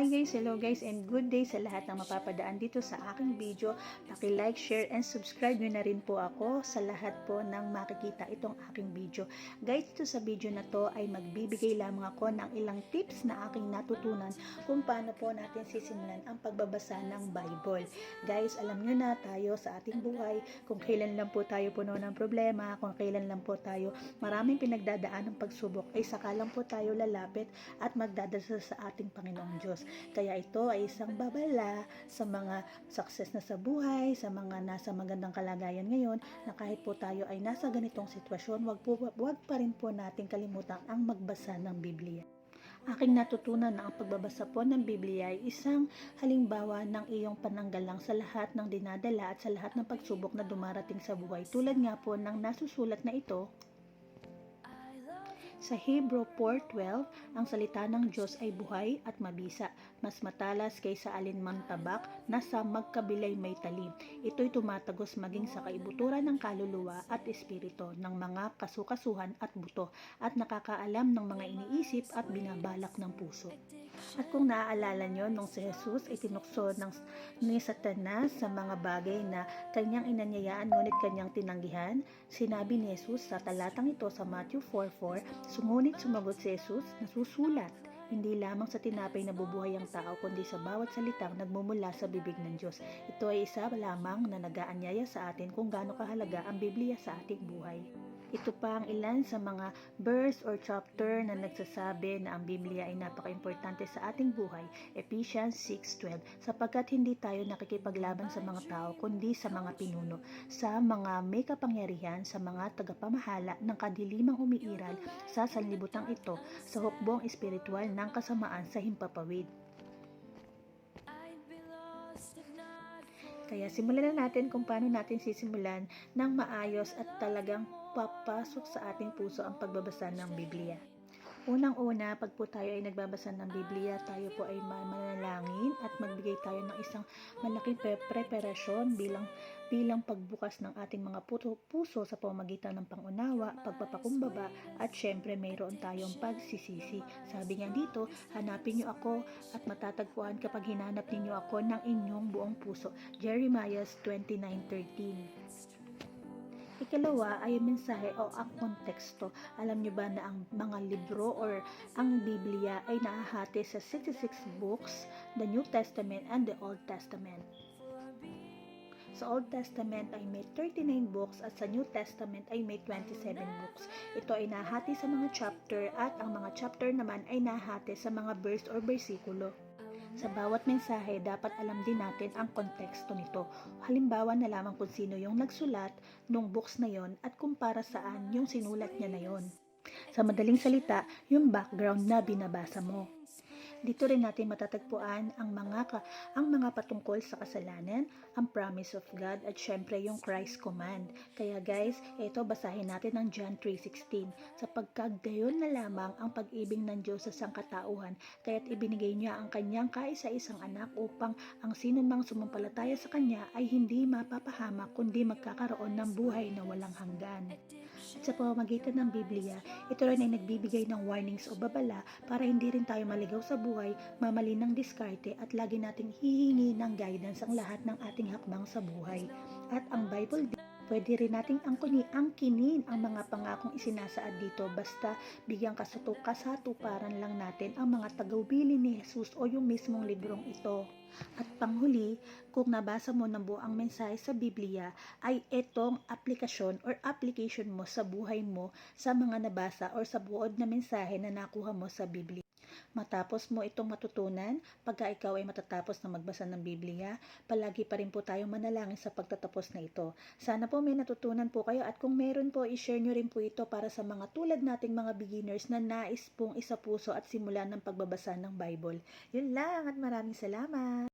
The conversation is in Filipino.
Hi guys, hello guys, and good day sa lahat ng mapapadaan dito sa aking video. Paki-like, share, and subscribe nyo na rin po ako sa lahat po ng makikita itong aking video. Guys, dito sa video na to ay magbibigay lamang ako ng ilang tips na aking natutunan kung paano po natin sisimulan ang pagbabasa ng Bible. Guys, alam nyo na tayo sa ating buhay, kung kailan lang po tayo puno ng problema, kung kailan lang po tayo maraming pinagdadaan ng pagsubok, ay saka lang po tayo lalapit at magdadasal sa ating Panginoong Diyos. Kaya ito ay isang babala sa mga success na sa buhay, sa mga nasa magandang kalagayan ngayon, na kahit po tayo ay nasa ganitong sitwasyon, wag pa rin po natin kalimutan ang magbasa ng Biblia. Aking natutunan na ang pagbabasa po ng Biblia ay isang halimbawa ng iyong pananggalang sa lahat ng dinadala at sa lahat ng pagsubok na dumarating sa buhay. Tulad nga po ng nasusulat na ito sa Hebrew 4:12, ang salita ng Diyos ay buhay at mabisa, mas matalas kaysa alinmang tabak na sa magkabilay may talim. Ito'y tumatagos maging sa kaibuturan ng kaluluwa at espiritu, ng mga kasukasuhan at buto, at nakakaalam ng mga iniisip at binabalak ng puso. At kung naaalala nyo, nung si Jesus ay tinukso ni Satanas sa mga bagay na kanyang inanyayaan ngunit kanyang tinanggihan, sinabi ni Jesus sa talatang ito sa Matthew 4:4, "Ngunit sumagot si Jesus, nasusulat, hindi lamang sa tinapay na bubuhay ang tao, kundi sa bawat salitang nagmumula sa bibig ng Diyos." Ito ay isa lamang na nag-aanyaya sa atin kung gaano kahalaga ang Biblia sa ating buhay. Ito pa ang ilan sa mga verse or chapter na nagsasabi na ang Biblia ay napaka-importante sa ating buhay. Ephesians 6:12, sapagkat hindi tayo nakikipaglaban sa mga tao, kundi sa mga pinuno, sa mga may kapangyarihan, sa mga tagapamahala ng kadilimang umiiral sa sanlibutan ito, sa hukbong espiritual ng kasamaan sa himpapawid. Kaya simulan na natin kung paano natin sisimulan ng maayos at talagang papasok sa ating puso ang pagbabasa ng Biblia. Unang-una, pag po tayo ay nagbabasa ng Biblia, tayo po ay manalangin at magbigay tayo ng isang malaking preparasyon bilang pagbukas ng ating mga puso sa pamamagitan ng pangunawa, pagpapakumbaba, at syempre mayroon tayong pagsisisi. Sabi nga dito, hanapin niyo ako at matatagpuan kapag hinanap ninyo ako ng inyong buong puso. Jeremiah 29:13. Ikalawa ay mensahe o ang konteksto. Alam nyo ba na ang mga libro or ang Biblia ay nahahati sa 66 books, the New Testament and the Old Testament. Sa Old Testament ay may 39 books at sa New Testament ay may 27 books. Ito ay nahati sa mga chapter at ang mga chapter naman ay nahati sa mga verse or bersikulo. Sa bawat mensahe, dapat alam din natin ang konteksto nito. Halimbawa na lamang kung sino yung nagsulat nung books na yon at kung para saan yung sinulat niya na yon. Sa madaling salita, yung background na binabasa mo. Dito rin natin matatagpuan ang mga patungkol sa kasalanan, ang promise of God, at syempre yung Christ command. Kaya guys, ito basahin natin ang John 3:16. Sapagkat gayon na lamang ang pag-ibig ng Diyos sa sangkatauhan, kaya't ibinigay niya ang kanyang kaisa-isang anak upang ang sinumang sumampalataya sa kanya ay hindi mapapahamak kundi magkakaroon ng buhay na walang hanggan. At sa pamamagitan ng Biblia, ito rin ay nagbibigay ng warnings o babala para hindi rin tayo maligaw sa buhay, mamali ng diskarte at lagi nating hihingi ng guidance ang lahat ng ating hakbang sa buhay. At ang Bible din, pwede rin nating angkinin ang mga pangakong isinasaad dito basta bigyang kasatuparan lang natin ang mga tagubilin ni Jesus o yung mismong librong ito. At panghuli, kung nabasa mo ng buong mensahe sa Biblia, ay itong application mo sa buhay mo sa mga nabasa or sa buod na mensahe na nakuha mo sa Biblia. Matapos mo itong matutunan, pagka ikaw ay matatapos na magbasa ng Biblia, palagi pa rin po tayong manalangin sa pagtatapos na ito. Sana po may natutunan po kayo at kung meron po, i-share nyo rin po ito para sa mga tulad nating mga beginners na nais pong isapuso at simulan ng pagbabasa ng Bible. Yun lang at maraming salamat!